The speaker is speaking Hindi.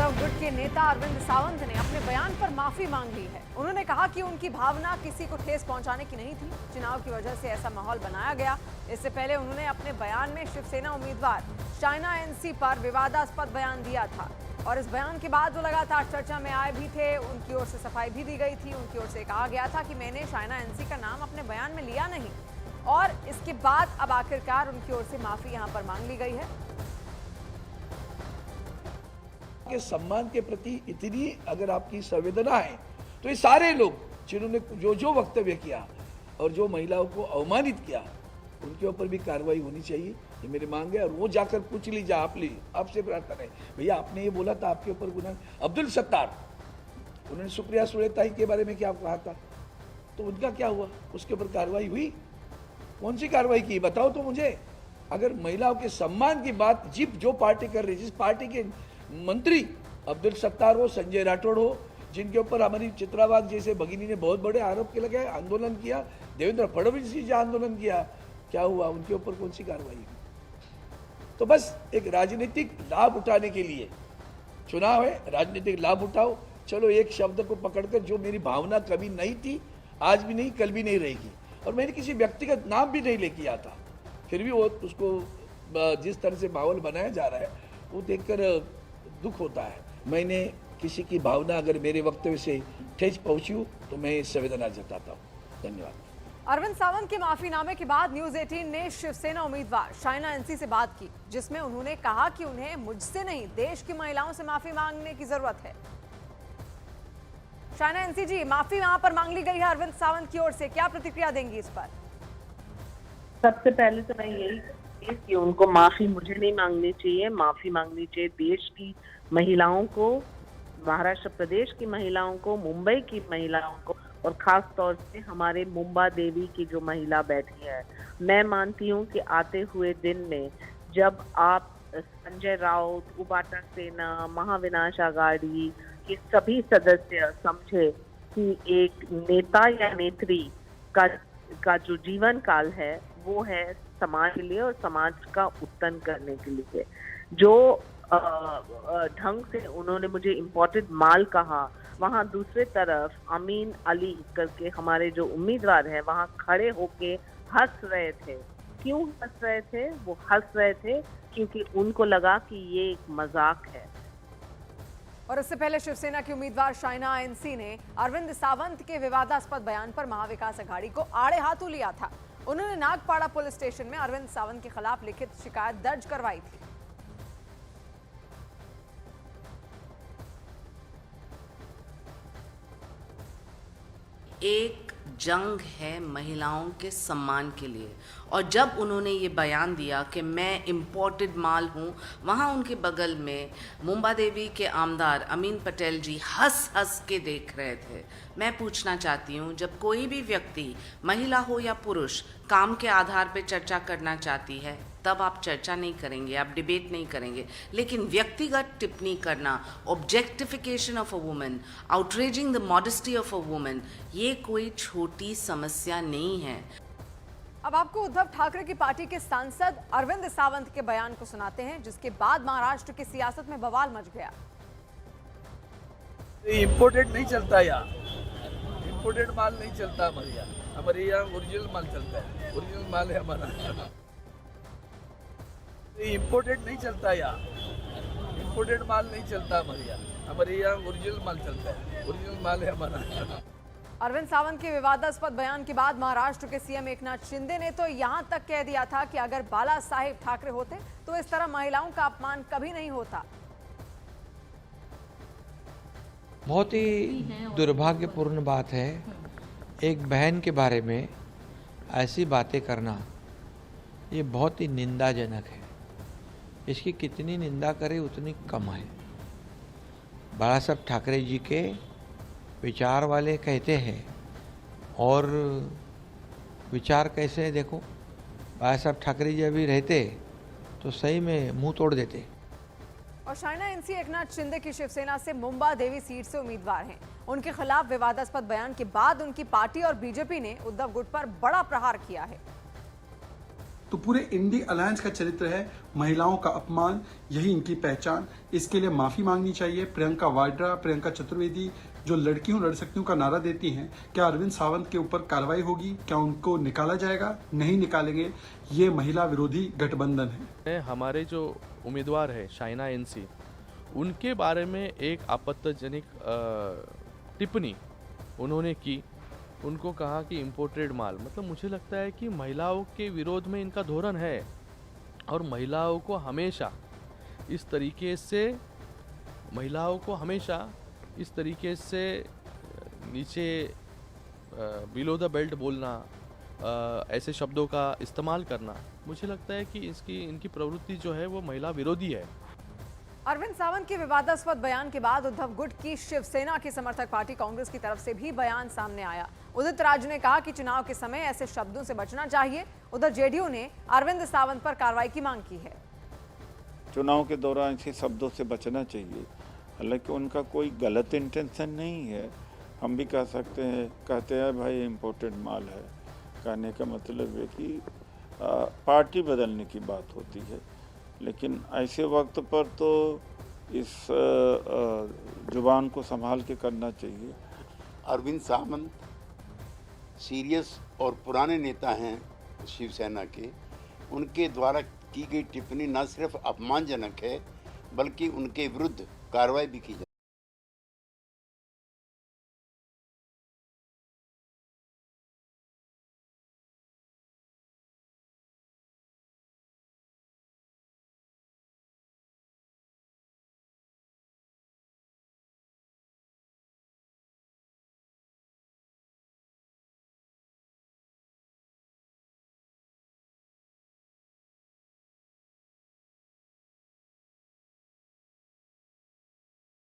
उद्धव गुट के नेता अरविंद सावंत ने अपने बयान पर माफी मांग ली है। उन्होंने कहा कि उनकी भावना किसी को ठेस पहुंचाने की नहीं थी। चुनाव की वजह से ऐसा माहौल बनाया गया। इससे पहले उन्होंने अपने बयान में शिवसेना उम्मीदवार शाइना एनसी पर विवादास्पद बयान दिया था और इस बयान के बाद वो लगातार चर्चा में आए भी थे। उनकी ओर से सफाई भी दी गई थी। उनकी ओर से कहा गया था कि मैंने शाइना एनसी का नाम अपने बयान में लिया नहीं और इसके बाद अब आखिरकार उनकी ओर से माफी यहां पर मांग ली गई है। के सम्मान के प्रति इतनी अगर आपकी संवेदना है तो ये सारे लोग जिन्होंने जो जो वक्तव्य किया और जो महिलाओं को अवमानित किया उनके ऊपर भी कार्रवाई होनी चाहिए, ये मेरी मांग है। और वो जाकर पूछ लीजिए, आपसे प्रार्थना है, भैया आपने ये बोला था आपके ऊपर गुनाह। अब्दुल सत्तार, उन्होंने सुप्रिया सुलेताई के बारे में क्या कहा था, तो उनका क्या हुआ? उसके ऊपर कार्रवाई हुई? कौन सी कार्रवाई की बताओ तो मुझे। अगर महिलाओं के सम्मान की बात जो पार्टी कर रही, जिस पार्टी के मंत्री अब्दुल सत्तार हो, संजय राठौड़ हो, जिनके ऊपर हमारी चित्रावाग जैसे भगिनी ने बहुत बड़े आरोप के लगाए, आंदोलन किया, देवेंद्र फडणवीस जी आंदोलन किया, क्या हुआ? उनके ऊपर कौन सी कार्रवाई हुई? तो बस एक राजनीतिक लाभ उठाने के लिए चुनाव है, राजनीतिक लाभ उठाओ। चलो एक शब्द को पकड़कर, जो मेरी भावना कभी नहीं थी, आज भी नहीं, कल भी नहीं रहेगी, और मैंने किसी व्यक्तिगत नाम भी नहीं लेके आया था, फिर भी वो उसको जिस तरह से माहौल बनाया जा रहा है वो देखकर दुख होता है। मैंने किसी की भावना अगर मेरे वक्तव्य से ठेस पहुंची हो तो मैं संवेदना जताता हूँ। धन्यवाद। अरविंद सावंत के माफीनामे के बाद न्यूज 18 ने शिवसेना उम्मीदवार शाइना एनसी से बात की, जिसमें उन्होंने कहा कि उन्हें मुझसे नहीं, देश की महिलाओं से माफी मांगने की जरूरत है। शाइना एनसी जी, माफी वहां पर मांग ली गई है अरविंद सावंत की ओर से, क्या प्रतिक्रिया देंगी इस पर? सबसे पहले तो मैं यही कि उनको माफी मुझे नहीं मांगनी चाहिए, माफी मांगनी चाहिए देश की महिलाओं को, महाराष्ट्र प्रदेश की महिलाओं को, मुंबई की महिलाओं को, और खास तौर से हमारे मुंबा देवी की जो महिला बैठी है। मैं मानती हूँ कि आते हुए दिन में जब आप संजय राउत, उबाटा सेना, महाविनाश आघाड़ी के सभी सदस्य समझे कि एक नेता या नेत्री का जो जीवन काल है वो है समाज के लिए और समाज का उत्थान करने के लिए, जो ढंग से उन्होंने मुझे इम्पोर्टेड माल कहा, वहाँ दूसरे तरफ अमीन अली करके हमारे जो उम्मीदवार हैं वहाँ खड़े होके हंस रहे थे। क्यों हंस रहे थे? वो हंस रहे थे क्योंकि उनको लगा कि ये एक मजाक है। और इससे पहले शिवसेना की उम्मीदवार शाइना एनसी ने अरविंद सावंत के विवादास्पद बयान पर महाविकास अघाड़ी को आड़े हाथों लिया था। उन्होंने नागपाड़ा पुलिस स्टेशन में अरविंद सावंत के खिलाफ लिखित शिकायत दर्ज करवाई थी। एक जंग है महिलाओं के सम्मान के लिए, और जब उन्होंने ये बयान दिया कि मैं इम्पोर्टेड माल हूँ, वहाँ उनके बगल में मुंबा देवी के आमदार अमीन पटेल जी हंस हंस के देख रहे थे। मैं पूछना चाहती हूँ, जब कोई भी व्यक्ति, महिला हो या पुरुष, काम के आधार पर चर्चा करना चाहती है तब आप चर्चा नहीं करेंगे, आप डिबेट नहीं करेंगे, लेकिन व्यक्तिगत टिप्पणी करना, objectification of a woman, outraging the modesty of a woman, ये कोई छोटी समस्या नहीं है। अब आपको उद्धव ठाकरे की पार्टी के सांसद अरविंद सावंत के बयान को सुनाते हैं, जिसके बाद महाराष्ट्र की सियासत में बवाल मच गया। इम्पोर्टेड नहीं चलता यार, इम्पोर्टेड माल नहीं चलता हमारे यहाँ ओरिजिनल माल चलता है, ओरिजिनल माल है हमारा। इम्पोर्टेड नहीं चलता यार, इम्पोर्टेड माल नहीं चलता हमारे यहाँ ओरिजिनल माल चलता है, ओरिजिनल माल है हमारा। अरविंद सावंत के विवादास्पद बयान के बाद महाराष्ट्र के सीएम एकनाथ शिंदे ने तो यहां तक कह दिया था कि अगर बाला साहेब ठाकरे होते तो इस तरह महिलाओं का अपमान कभी नहीं होता। बहुत ही दुर्भाग्यपूर्ण बात है एक बहन के बारे में ऐसी बातें करना, ये बहुत ही निंदाजनक है। इसकी कितनी निंदा करें उतनी कम है। बाला साहब ठाकरे जी के विचार वाले कहते हैं, और विचार कैसे है देखो, बाला साहब ठाकरे जी अभी रहते तो सही में मुंह तोड़ देते। और शाइना एनसी एकनाथ शिंदे की शिवसेना से मुंबा देवी सीट से उम्मीदवार हैं। उनके खिलाफ विवादास्पद बयान के बाद उनकी पार्टी और बीजेपी ने उद्धव गुट पर बड़ा प्रहार किया है। तो पूरे इंडी अलायंस का चरित्र है महिलाओं का अपमान, यही इनकी पहचान। इसके लिए माफ़ी मांगनी चाहिए। प्रियंका वाड्रा, प्रियंका चतुर्वेदी जो लड़की हूँ लड़ सकती हूँ का नारा देती हैं, क्या अरविंद सावंत के ऊपर कार्रवाई होगी? क्या उनको निकाला जाएगा? नहीं निकालेंगे। ये महिला विरोधी गठबंधन है। हमारे जो उम्मीदवार है शाइना एनसी, उनके बारे में एक आपत्तिजनक टिप्पणी उन्होंने की। उनको कहा कि इम्पोर्टेड माल, मतलब मुझे लगता है कि महिलाओं के विरोध में इनका धोरण है और महिलाओं को हमेशा इस तरीके से नीचे बिलो द बेल्ट बोलना, ऐसे शब्दों का इस्तेमाल करना, मुझे लगता है कि इनकी प्रवृत्ति जो है वो महिला विरोधी है। अरविंद सावंत के विवादास्पद बयान के बाद उद्धव गुट की शिवसेना की समर्थक पार्टी कांग्रेस की तरफ से भी बयान सामने आया। उदित राज ने कहा कि चुनाव के समय ऐसे शब्दों से बचना चाहिए। उधर जेडीयू ने अरविंद सावंत पर कार्रवाई की मांग की है। चुनाव के दौरान ऐसे शब्दों से बचना चाहिए, हालांकि उनका कोई गलत इंटेंशन नहीं है। हम भी कहते हैं भाई इम्पोर्टेड माल है, कहने का मतलब है कि पार्टी बदलने की बात होती है, लेकिन ऐसे वक्त पर तो इस जुबान को संभाल के करना चाहिए। अरविंद सावंत सीरियस और पुराने नेता हैं शिवसेना के। उनके द्वारा की गई टिप्पणी न सिर्फ अपमानजनक है, बल्कि उनके विरुद्ध कार्रवाई भी की जाए।